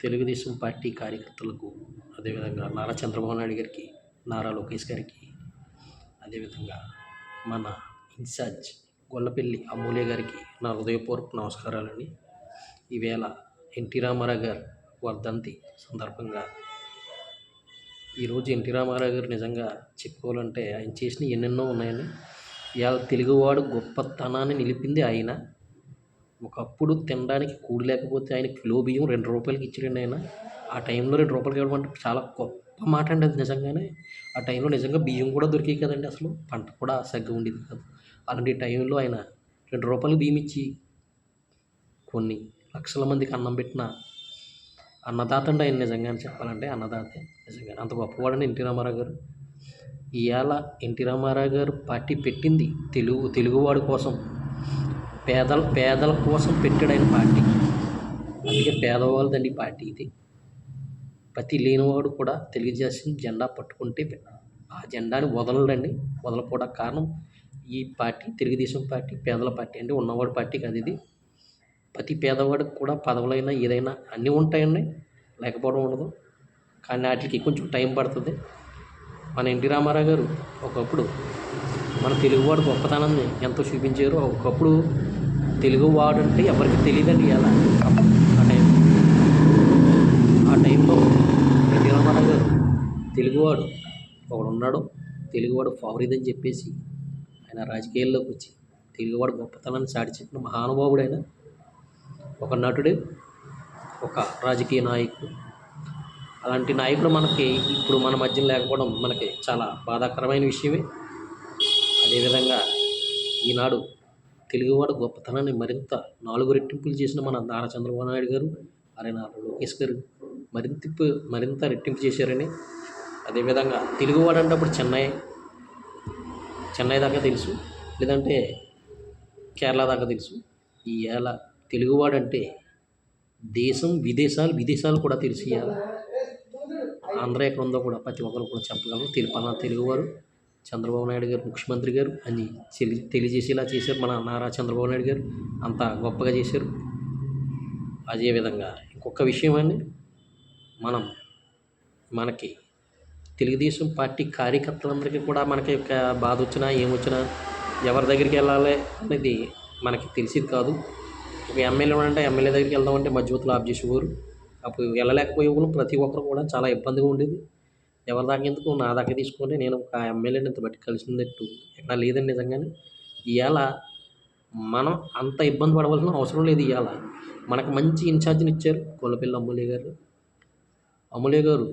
Telugu Desam party కార్యకర్తలకు, అదేవిధంగా నారా చంద్రబాబు నాయుడు గారికి, నారా లోకేష్ గారికి, అదేవిధంగా మన ఇన్ఛార్జ్ గొల్లపల్లి అమూల్య గారికి నా హృదయపూర్వక నమస్కారాలండి. ఈవేళ ఎన్టీ రామారావు గారు వర్ధంతి సందర్భంగా ఈరోజు ఎన్టీ రామారావు గారు నిజంగా చెప్పుకోవాలంటే ఆయన చేసినవి ఎన్నెన్నో ఉన్నాయండి. ఇవాళ తెలుగువాడు గొప్పతనాన్ని నిలిపింది ఆయన. ఒకప్పుడు తినడానికి కూడి లేకపోతే ఆయన కిలో బియ్యం 2 రూపాయలకి ఇచ్చాడండి ఆయన. ఆ టైంలో 2 రూపాయలకి ఇవ్వడం అంటే చాలా గొప్ప మాట అండి అది నిజంగానే. ఆ టైంలో నిజంగా బియ్యం కూడా దొరికాయి కదండి, అసలు పంట కూడా సరిగ్గా ఉండేది కాదు. అలాంటి టైంలో ఆయన 2 రూపాయలకి బియ్యం ఇచ్చి కొన్ని లక్షల మందికి అన్నం పెట్టిన అన్నదాత అండి ఆయన. నిజంగానే చెప్పాలంటే అన్నదాతే. నిజంగానే అంత గొప్పవాడండి ఎన్టీ రామారావు గారు. ఇవాళ ఎన్టీ రామారావు గారు పార్టీ పెట్టింది తెలుగువాడి కోసం, పేదల కోసం పెట్టాడు ఆయన పార్టీ. అందుకే పేదవాళ్ళదండి పార్టీ ఇది. ప్రతి లేనివాడు కూడా తెలుగుదేశం జెండా పట్టుకుంటే ఆ జెండాని వదలడండి, వదలకపోవడానికి కారణం ఈ పార్టీ తెలుగుదేశం పార్టీ పేదల పార్టీ అండి, ఉన్నవాడి పార్టీ కాదు ఇది. ప్రతి పేదవాడికి కూడా పదవులైనా ఏదైనా అన్నీ ఉంటాయండి, లేకపోవడం ఉండదు. కానీ వాటికి కొంచెం టైం పడుతుంది. మన ఎన్టీ రామారావు గారు ఒకప్పుడు మన తెలుగువాడు గొప్పతనాన్ని ఎంతో చూపించారు. ఒకప్పుడు తెలుగువాడు అంటే ఎవరికి తెలియదండి. ఎలా ఆ టైంలో ఎన్టీ రామారావు గారు తెలుగువాడు ఒకడున్నాడు, తెలుగువాడు ఫావరిదని చెప్పేసి ఆయన రాజకీయాల్లోకి వచ్చి తెలుగువాడు గొప్పతనాన్ని చాటి చెప్పిన మహానుభావుడైన ఒక నటుడు, ఒక రాజకీయ నాయకుడు. అలాంటి నాయకుడు మనకి ఇప్పుడు మన మధ్యన లేకపోవడం మనకి చాలా బాధాకరమైన విషయమే. అదేవిధంగా ఈనాడు తెలుగువాడు గొప్పతనాన్ని మరింత 4 రెట్టింపులు చేసిన మన నారా చంద్రబాబు నాయుడు గారు, నారా లోకేష్ గారు మరింత రెట్టింపు చేశారని. అదేవిధంగా తెలుగువాడు అంటే అప్పుడు చెన్నై దాకా తెలుసు, లేదంటే కేరళ దాకా తెలుసు. ఇవాళ తెలుగువాడు అంటే దేశం విదేశాలు కూడా తెలిసి ఇవాళ ఆంధ్ర ఎక్కడ ఉందో కూడా ప్రతి ఒక్కరు కూడా చెప్పగలరు. తెలుగువారు చంద్రబాబు నాయుడు గారు ముఖ్యమంత్రి గారు అని తెలియజేసేలా చేశారు మన నారా చంద్రబాబు నాయుడు గారు. అంత గొప్పగా చేశారు. అదేవిధంగా ఇంకొక విషయం అండి, మనకి తెలుగుదేశం పార్టీ కార్యకర్తలందరికీ కూడా మనకి ఒక బాధ వచ్చినా ఏమొచ్చినా ఎవరి దగ్గరికి వెళ్ళాలి అనేది మనకి తెలిసేది కాదు. ఒక ఎమ్మెల్యే అంటే ఎమ్మెల్యే దగ్గరికి వెళ్దామంటే మధ్యవర్తులు ఆఫ్ చేసేవారు. అప్పుడు వెళ్ళలేకపోయేవాళ్ళు. ప్రతి ఒక్కరు కూడా చాలా ఇబ్బందిగా ఉండేది. ఎవరి దాకా ఎందుకు నా దాకా తీసుకుంటే నేను ఒక ఎమ్మెల్యేని ఇంత బట్టి కలిసినట్టు ఎక్కడ లేదండి నిజంగానే. ఇవాళ మనం అంత ఇబ్బంది పడవలసిన అవసరం లేదు. ఇవాళ మనకు మంచి ఇన్ఛార్జిని ఇచ్చారు గొల్లపల్లి అమూల్య గారు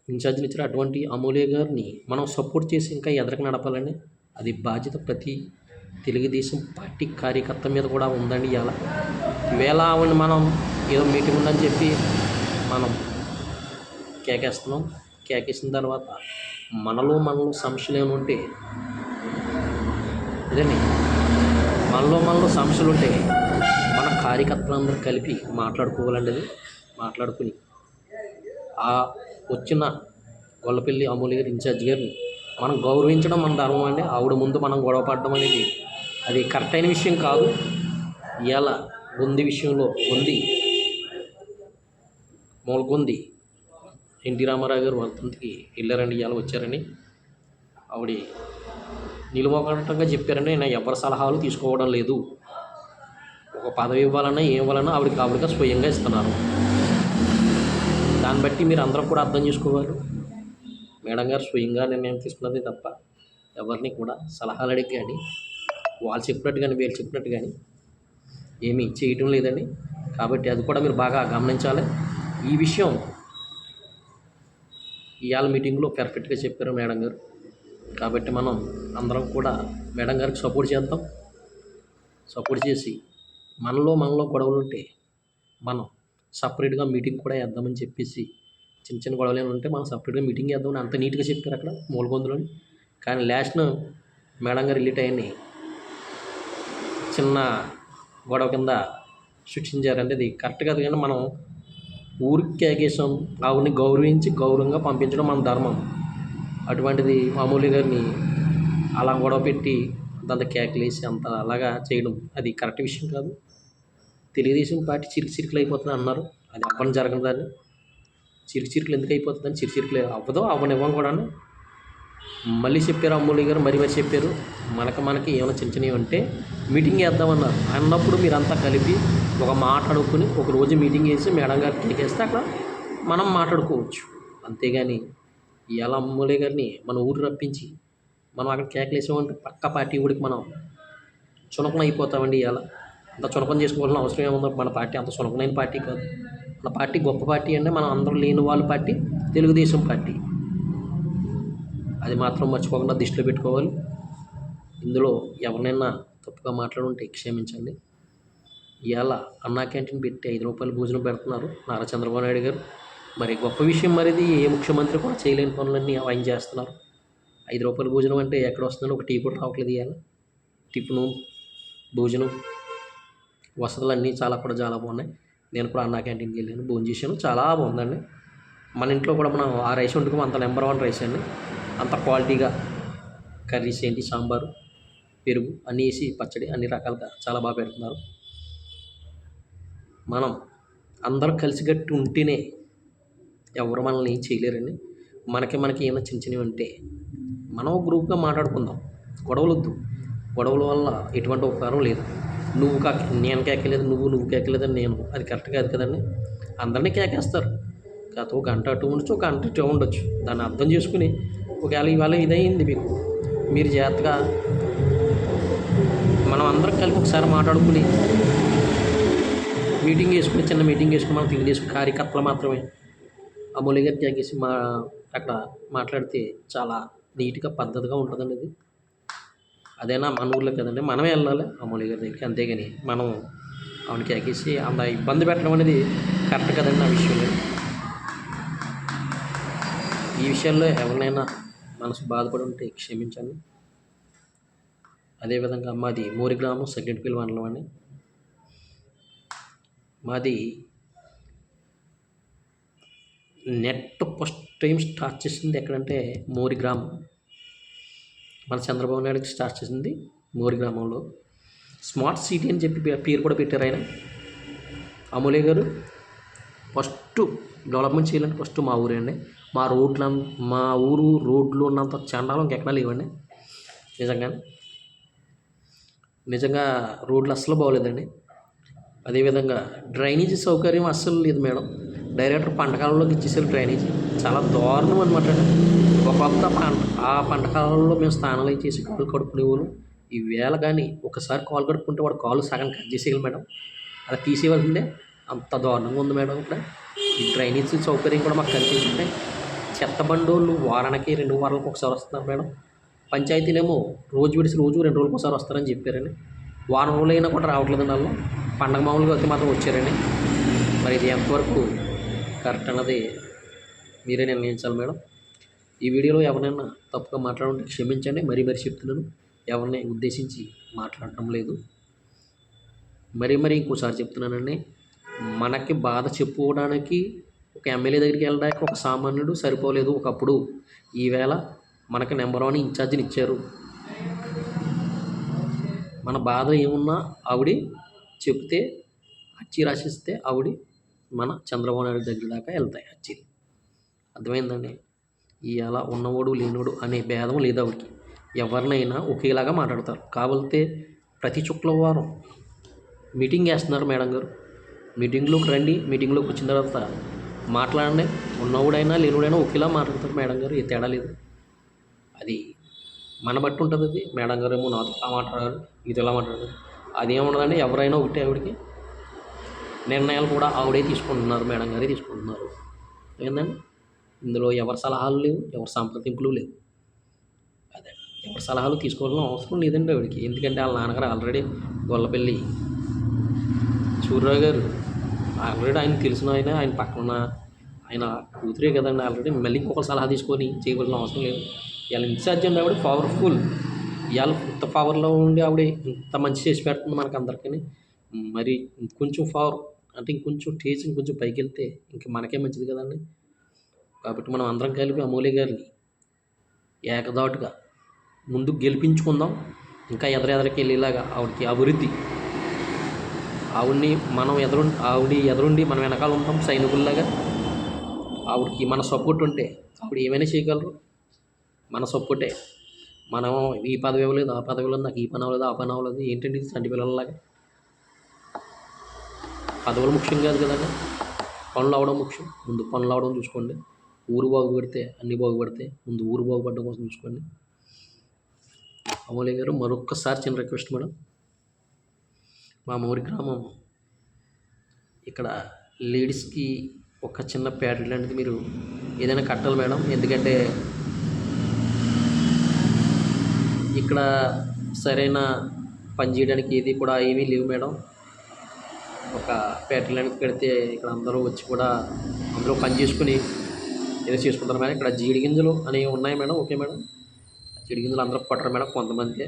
ఇన్ఛార్జిని ఇచ్చారు. అటువంటి అమూల్య గారిని మనం సపోర్ట్ చేసి ఇంకా ఎదరికి నడపాలండి. అది బాధ్యత ప్రతి తెలుగుదేశం పార్టీ కార్యకర్త మీద కూడా ఉందండి. ఈవేళ ఆవిడని మనం ఏదో మీటింగ్ ఉందని చెప్పి మనం కేకేస్తున్నాం. కేకేసిన తర్వాత మనలో సమస్యలు ఏమి ఉంటే ఇదండి, మనలో సమస్యలు ఉంటే మన కార్యకర్తలందరూ కలిపి మాట్లాడుకోవాలండి. అది మాట్లాడుకుని ఆ వచ్చిన గొల్లపల్లి అమూల్య గారి ఇన్ఛార్జ్ గారిని మనం గౌరవించడం మన ధర్మం అండి. ఆవిడ ముందు మనం గొడవ పడడం అనేది అది కరెక్ట్ అయిన విషయం కాదు. ఇవాళ విషయంలో మూలగొంది ఎన్టీ రామారావు గారు వర్ధంతికి వెళ్ళారండి. ఇవాళ వచ్చారని ఆవిడ నిలువకంటంగా చెప్పారండి. నేను ఎవరి సలహాలు తీసుకోవడం లేదు. ఒక పదవి ఇవ్వాలన్నా ఏం ఇవ్వాలన్నా ఆవిడగా స్వయంగా ఇస్తున్నారు. దాన్ని బట్టి మీరు అందరూ కూడా అర్థం చేసుకోవాలి. మేడం గారు స్వయంగా నిర్ణయం తీసుకున్నది తప్ప ఎవరిని కూడా సలహాలు అడిగి కానీ వాళ్ళు చెప్పినట్టు కానీ వీళ్ళు చెప్పినట్టు కానీ ఏమీ చేయటం లేదండి. కాబట్టి అది కూడా మీరు బాగా గమనించాలి. ఈ విషయం ఇవాళ మీటింగ్లో పర్ఫెక్ట్గా చెప్పారు మేడం గారు. కాబట్టి మనం అందరం కూడా మేడం గారికి సపోర్ట్ చేద్దాం. సపోర్ట్ చేసి మనలో గొడవలు ఉంటే మనం సపరేట్గా మీటింగ్ కూడా వేద్దామని చెప్పేసి, చిన్న గొడవలు ఏమైనా ఉంటే మనం సపరేట్గా మీటింగ్ వేద్దామని అంత నీట్గా చెప్పారు అక్కడ మూలగొందులోని. కానీ లాస్ట్ను మేడం గారు రిలీట్ అయ్యి చిన్న గొడవ కింద సృష్టించారంటే అది కరెక్ట్ కాదు. కానీ మనం ఊరికి కేకేసాం, ఆవిడని గౌరవంగా పంపించడం మన ధర్మం. అటువంటిది అమూల్య గారిని అలా గొడవ పెట్టి అంత కేకలేసి అంత అలాగా చేయడం అది కరెక్ట్ విషయం కాదు. తెలుగుదేశం పార్టీ చిరుకులు అయిపోతుంది అన్నారు. అది అవ్వని జరగని దాన్ని చిరుకులు ఎందుకు అయిపోతుందని చిరుకులు అవ్వదో అవ్వనివ్వం కూడా. మళ్ళీ చెప్పారు అమ్మోలి గారు, మరి చెప్పారు మనకి ఏమైనా చిన్నవి ఉంటే మీటింగ్ వేద్దామన్నారు. అన్నప్పుడు మీరంతా కలిపి ఒక మాట అనుకుని ఒక రోజు మీటింగ్ వేసి మేడం గారికి కేకేస్తే అక్కడ మనం మాట్లాడుకోవచ్చు. అంతేగాని ఇవాళ అమ్మోలి గారిని మన ఊరు రప్పించి మనం అక్కడ కేకలేసామంటే పక్క పార్టీ ఊడికి మనం చునకం అయిపోతామండి. ఇవాళ అంత చునకం చేసుకోవాల్సిన అవసరం ఏముందో. మన పార్టీ అంత చునకమైన పార్టీ కాదు. మన పార్టీ గొప్ప పార్టీ అంటే మనం అందరం లేని వాళ్ళ పార్టీ తెలుగుదేశం పార్టీ. అది మాత్రం మర్చిపోకుండా దృష్టిలో పెట్టుకోవాలి. ఇందులో ఎవరినైనా తప్పుగా మాట్లాడుంటే క్షమించండి. ఇవాళ అన్నా క్యాంటీన్ పెట్టి 5 రూపాయలు భోజనం పెడుతున్నారు నారా చంద్రబాబు నాయుడు గారు. మరి గొప్ప విషయం మరిది. ఏ ముఖ్యమంత్రి కూడా చేయలేని పనులన్నీ ఆయన చేస్తున్నారు. 5 రూపాయల భోజనం అంటే ఎక్కడ వస్తుందని ఒక టీ కూడా రావట్లేదు. ఇవాళ టిఫిను, భోజనం, వసతులు చాలా బాగున్నాయి. నేను కూడా అన్నా క్యాంటీన్కి వెళ్ళాను, భోజనం చేశాను. చాలా బాగుందండి. మన ఇంట్లో కూడా మనం ఆ రైస్ వండుకోము, అంత నెంబర్ 1 రైస్ అండి. అంత క్వాలిటీగా కర్రీస్ ఏంటి, సాంబారు, పెరుగు అన్నీ వేసి పచ్చడి అన్ని రకాలుగా చాలా బాగా పెడుతున్నారు. మనం అందరూ కలిసికట్టి ఉంటేనే ఎవరు మనల్ని ఏం చేయలేరండి. మనకి ఏమైనా చిన్నవి ఉంటే మనం గ్రూప్గా మాట్లాడుకుందాం. గొడవలొద్దు. గొడవల వల్ల ఎటువంటి ఉపకారం లేదు. నేను కేకలేదు, నువ్వు కేకలేదని నేను, అది కరెక్ట్ కాదు కదండి. అందరినీ కేకేస్తారు. కాదు ఒక గంట అటు ఉండొచ్చు, ఒక గంట ఇటు ఉండొచ్చు. దాన్ని అర్థం చేసుకుని ఒకవేళ ఇవాళ ఇదయింది మీకు, మీరు జాగ్రత్తగా మనం అందరం కలిపి ఒకసారి మాట్లాడుకుని మీటింగ్ వేసుకుని, చిన్న మీటింగ్ వేసుకుని మనం తెలుగుదేశం కార్యకర్తలు మాత్రమే అమూల్య గారు జాగేసి అక్కడ మాట్లాడితే చాలా నీట్గా పద్ధతిగా ఉంటుందండి. అది అదేనా మన ఊళ్ళో కదండి, మనమే వెళ్ళాలి అమూల్య గారి దగ్గరికి. అంతేగాని మనం ఆవిడకి ఎగేసి అంత ఇబ్బంది పెట్టడం అనేది కరెక్ట్ కదండి. ఆ విషయంలో ఈ విషయాల్లో ఎవరినైనా మనసు బాధపడి ఉంటే క్షమించండి. అదేవిధంగా మాది మోరి గ్రామం, సెకండ్పల్లి మండలం అండి. మాది నెట్ ఫస్ట్ టైం స్టార్ట్ చేసింది ఎక్కడంటే మోరి గ్రామం. మన చంద్రబాబు నాయుడుకి స్టార్ట్ చేసింది మోరి గ్రామంలో. స్మార్ట్ సిటీ అని చెప్పి పేరు కూడా పెట్టారు ఆయన. అమూల్య గారు ఫస్ట్ డెవలప్మెంట్ చేయాలంటే ఫస్ట్ మా ఊరే అండి. మా ఊరు రోడ్లు ఉన్నంత చండాలం ఇంకెక్కడా లేవండి. నిజంగా రోడ్లు అస్సలు బాగోలేదండి. అదేవిధంగా డ్రైనేజీ సౌకర్యం అస్సలు లేదు మేడం. డైరెక్టర్ పంటకాలంలోకి ఇచ్చేసారు డ్రైనేజీ. చాలా దారుణం అనమాట. ఆ పంటకాలంలో మేము స్నానాలు చేసి కాళ్ళు కడుక్కునేవాళ్ళు. ఈవేళ కానీ ఒకసారి కాలు కడుక్కుంటే వాడు కాలు సగం కట్ చేసేయాలి మేడం. అలా తీసేయవలసిందే. అంత దారుణంగా ఉంది మేడం. ఇక్కడ ఈ డ్రైనేజీ సౌకర్యం కూడా మాకు కల్పించుంటే. చెత్త బండోళ్ళు వారానికి 2 వారాలకు ఒకసారి వస్తున్నారు మేడం. పంచాయతీలేమో రోజు విడిసి రోజు 2 రోజులకు ఒకసారి వస్తారని చెప్పారండి. వారం రోజులైనా కూడా రావట్లేదండి. వాళ్ళు పండగ మామూలుగా అయితే మాత్రం వచ్చారండి. మరి ఇది ఎంతవరకు కరెక్ట్ అన్నది మీరే నిర్ణయించాలి మేడం. ఈ వీడియోలో ఎవరైనా తప్పుగా మాట్లాడుంటే క్షమించండి. మరీ చెప్తున్నాను, ఎవరిని ఉద్దేశించి మాట్లాడటం లేదు. మరీ ఇంకోసారి చెప్తున్నానండి, మనకి బాధ చెప్పుకోవడానికి ఒక ఎమ్మెల్యే దగ్గరికి వెళ్ళడానికి ఒక సామాన్యుడు సరిపోలేదు ఒకప్పుడు. ఈవేళ మనకి నెంబర్ 1 ఇన్ఛార్జిని ఇచ్చారు. మన బాధ ఏమున్నా ఆవిడ చెప్తే అర్జీ రాసిస్తే ఆవిడ మన చంద్రబాబు నాయుడు దగ్గర దాకా వెళ్తాయి అర్జీలు. అర్థమైందండి. ఇవాళ ఉన్నవాడు లేనివాడు అనే భేదం లేదు ఆవిడకి. ఎవరినైనా ఒకేలాగా మాట్లాడతారు. కావాలంటే ప్రతి శుక్రవారం మీటింగ్ వేస్తున్నారు మేడం గారు. మీటింగ్లోకి రండి, మీటింగ్లోకి వచ్చిన తర్వాత మాట్లాడండి. ఉన్నవాడైనా లేనివాడైనా ఒకేలా మాట్లాడతారు మేడం గారు. ఏ తేడా లేదు. అది మన బట్టి ఉంటుంది. అది మేడం గారు ఏమో నాతో ఇలా మాట్లాడారు, ఇది ఇలా మాట్లాడారు, అదేముండదండి. ఎవరైనా ఒకటే. ఆవిడకి నిర్ణయాలు కూడా ఆవిడే తీసుకుంటున్నారు, మేడం గారే తీసుకుంటున్నారు. ఏంటండి, ఇందులో ఎవరి సలహాలు లేవు, ఎవరి సంప్రదింపులు లేవు. అదే ఎవరి సలహాలు తీసుకోవాల్సిన అవసరం లేదండి ఆవిడకి. ఎందుకంటే వాళ్ళ నాన్నగారు ఆల్రెడీ గొల్లపల్లి సూర్యరావు గారు ఆల్రెడీ ఆయన తెలిసిన ఆయన పక్కన ఆయన కూతురే కదండి. ఆల్రెడీ మళ్ళీ ఇంకొక సలహా తీసుకొని చేయవలసిన అవసరం లేదు. ఇలా ఇన్ఛార్జ్ అండి ఆవిడ పవర్ఫుల్. ఇవాళ ఇంత పవర్లో ఉండి ఆవిడ ఇంత మంచి చేసి పెడుతుంది మనకు అందరికీ. మరి ఇంకొంచెం పవర్ అంటే ఇంకొంచెం స్టేజ్ ఇంకొంచెం పైకి వెళ్తే ఇంక మనకే మంచిది కదండి. కాబట్టి మనం అందరం కలిపి అమూల్య గారిని ఏకదాటుగా ముందుకు గెలిపించుకుందాం. ఇంకా ఎదరెదరికి వెళ్ళేలాగా ఆవిడకి ఆవిడ ఎదురుండి మనం వెనకాల ఉంటాం సైనికుల్లాగా. ఆవిడకి మన సపోర్ట్ ఉంటే ఆవిడ ఏమైనా చేయగలరు. మన సపోర్టే. మనం ఈ పదవి ఇవ్వలేదు, ఆ పదవి ఇవ్వలేదు, నాకు ఈ పని అవ్వలేదు, ఆ పని అవ్వలేదు. ఏంటండి ఇది చంటి పిల్లలలాగా? పదవులు ముఖ్యం కాదు కదండి, పనులు అవ్వడం ముఖ్యం. ముందు పనులు అవ్వడం చూసుకోండి. ఊరు బాగుపడితే అన్నీ బాగుపడితే ముందు ఊరు బాగుపడడం కోసం చూసుకోండి. అమూల్య గారు, మరొక్కసారి చిన్న రిక్వెస్ట్ మేడం. మా ఊరి గ్రామం ఇక్కడ లేడీస్కి ఒక చిన్న ప్యాడ్ లాంటిది మీరు ఏదైనా కట్టాలి మేడం. ఎందుకంటే ఇక్కడ సరైన పని చేయడానికి ఏది కూడా ఏమీ లేవు మేడం. ఒక ప్యాడ్ లాంటిది పెడితే ఇక్కడ అందరూ వచ్చి కూడా అందరూ పని చేసుకుని ఏదో చేసుకుంటారు మేడం. ఇక్కడ జీడి గింజలు అనేవి ఉన్నాయి మేడం. ఓకే మేడం, జీడి గింజలు అందరూ పట్టరు మేడం, కొంతమందికే.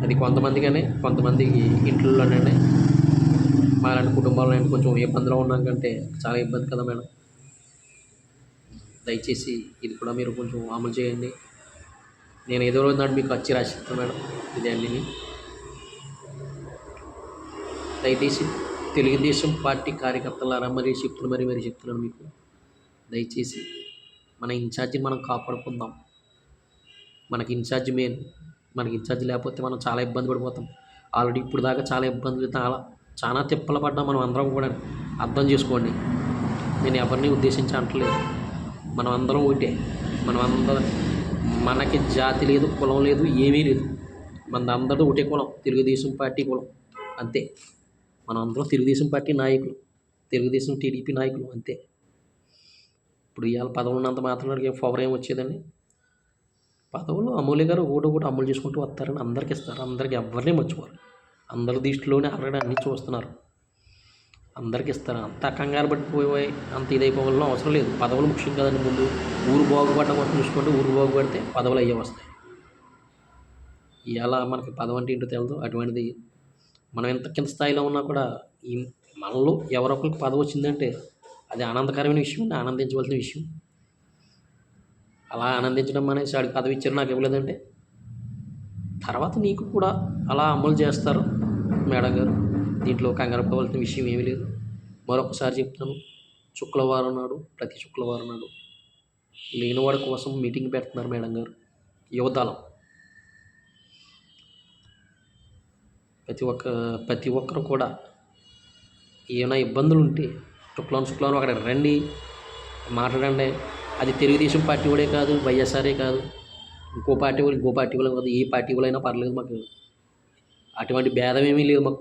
అది కొంతమందికనే, కొంతమందికి ఇంట్లోనే. మాలాంటి కుటుంబాల్లో కొంచెం ఇబ్బందిలో ఉన్నాం కంటే చాలా ఇబ్బంది కదా మేడం. దయచేసి ఇది కూడా మీరు కొంచెం అమలు చేయండి. నేను ఏదో రోజు నాడు మీకు వచ్చి రాసిస్తాను మేడం ఇదే అన్నీ. దయచేసి తెలుగుదేశం పార్టీ కార్యకర్తలారా మరీ చెప్తున్నాను మీకు, దయచేసి మన ఇన్ఛార్జిని మనం కాపాడుకుందాం. మనకి ఇన్ఛార్జ్ మెయిన్. మనకి ఇన్ఛార్జ్ లేకపోతే మనం చాలా ఇబ్బంది పడిపోతాం. ఆల్రెడీ ఇప్పుడు దాకా చాలా ఇబ్బందులు, చాలా తిప్పలు పడ్డాం మనం అందరం కూడా. అర్థం చేసుకోండి, నేను ఎవరిని ఉద్దేశించి అంటలేదు. మనం అందరం ఒకటే. మనకి జాతి లేదు, కులం లేదు, ఏమీ లేదు. అందరూ ఒకటే కులం, తెలుగుదేశం పార్టీ కులం, అంతే. మనం అందరం తెలుగుదేశం పార్టీ నాయకులు, తెలుగుదేశం టీడీపీ నాయకులు, అంతే. ఇప్పుడు ఇవాళ పదవులు ఉన్నంత మాత్రం పవర్ ఏం వచ్చేదండి? పదవులు అమూల్య గారు ఒకటి అమలు చేసుకుంటూ వస్తారని అందరికి ఇస్తారు. అందరికి ఎవరిని మర్చిపోరు. అందరి దృష్టిలోనే ఆల్రెడీ అన్నీ చూస్తున్నారు. అందరికి ఇస్తారు. అంత కంగారు పట్టిపోయి అంత ఇదైపోవాలని అవసరం లేదు. పదవులు ముఖ్యం కదండి. ముందు ఊరు బాగుపడడం కోసం చూసుకుంటే ఊరు బాగుపడితే పదవులు అయ్యే వస్తాయి. ఇలా మనకి పదవి అంటే ఏంటో తెలియదు. అటువంటిది మనం ఎంత కింద స్థాయిలో ఉన్నా కూడా మనలో ఎవరొకరికి పదవి వచ్చిందంటే అది ఆనందకరమైన విషయం, ఆనందించవలసిన విషయం. అలా ఆనందించడం అనేసి వాడికి పదవి ఇచ్చారు నాకు ఇవ్వలేదంటే తర్వాత నీకు కూడా అలా అమలు చేస్తారు మేడం గారు. దీంట్లో కంగారు పడవలసిన విషయం ఏమీ లేదు. మరొకసారి చెప్తాను, ప్రతి శుక్రవారం నాడు లేనివాడి కోసం మీటింగ్ పెడుతున్నారు మేడం గారు. యువదళం ప్రతి ఒక్కరు కూడా ఏమైనా ఇబ్బందులు ఉంటే శుక్రవారం అక్కడ రండి, మాట్లాడండి. అది తెలుగుదేశం పార్టీ వాడే కాదు, వైఎస్ఆర్ఏ కాదు, ఇంకో పార్టీ వాళ్ళు కాదు, ఏ పార్టీ వాళ్ళైనా పర్లేదు. మాకు అటువంటి భేదం ఏమీ లేదు.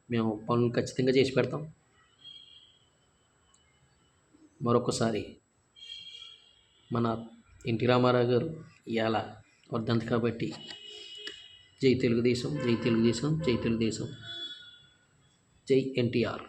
మేము పనులు ఖచ్చితంగా చేసి పెడతాం. మరొకసారి మన ఎన్టీ రామారావు గారు ఇవాళ వర్ధంతి కాబట్టి జై తెలుగుదేశం, జై తెలుగుదేశం, జై తెలుగుదేశం, జై ఎన్టీఆర్.